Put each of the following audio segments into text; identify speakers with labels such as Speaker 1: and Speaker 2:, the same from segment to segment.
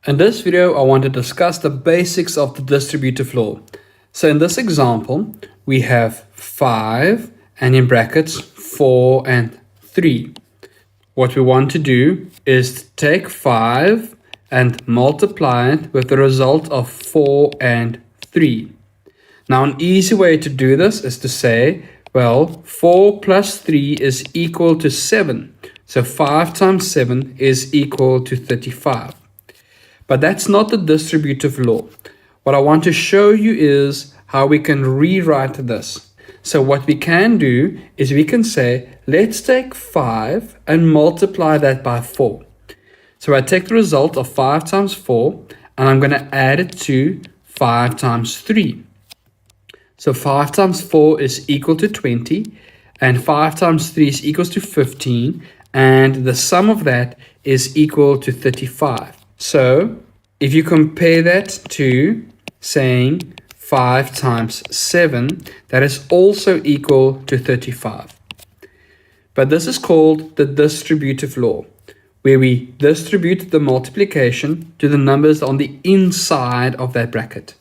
Speaker 1: In this video, I want to discuss the basics of the distributive law. So in this example, we have 5 and in brackets 4 and 3. What we want to do is take 5 and multiply it with the result of 4 and 3. Now an easy way to do this is to say, well, 4 plus 3 is equal to 7. So 5 times 7 is equal to 35. But that's not the distributive law. What I want to show you is how we can rewrite this. So what we can do is we can say, let's take 5 and multiply that by 4. So I take the result of 5 times 4 and I'm going to add it to 5 times 3. So 5 times 4 is equal to 20 and 5 times 3 is equal to 15 and the sum of that is equal to 35. So if you compare that to saying 5 times 7, that is also equal to 35. But this is called the distributive law, where we distribute the multiplication to the numbers on the inside of that bracket.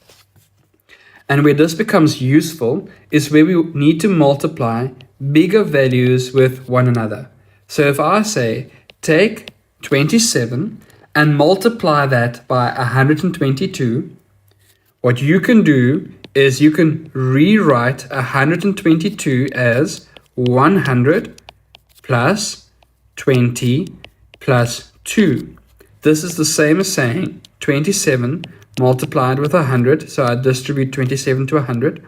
Speaker 1: And where this becomes useful is where we need to multiply bigger values with one another. So if I say, take 27 and multiply that by 122, what you can do is you can rewrite 122 as 100 plus 20 plus 2. This is the same as saying 27 multiplied with 100. So I distribute 27 to 100.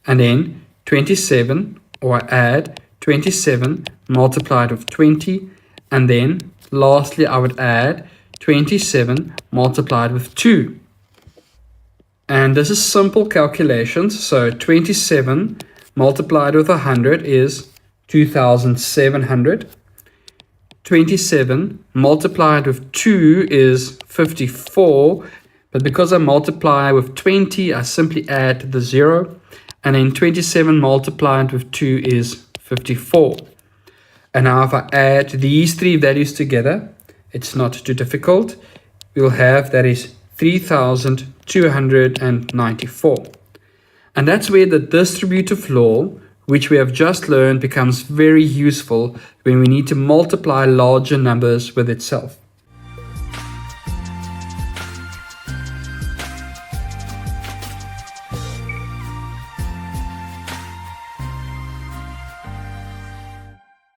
Speaker 1: And then 27, or I add 27 multiplied with 20. And then lastly, I would add 27 multiplied with 2. And this is simple calculations. So 27 multiplied with 100 is 2,700. 27 multiplied with 2 is 54. But because I multiply with 20, I simply add the 0. And then 27 multiplied with 2 is 54. And now if I add these three values together, it's not too difficult. We'll have that is 3,294. And that's where the distributive law, which we have just learned, becomes very useful when we need to multiply larger numbers with itself.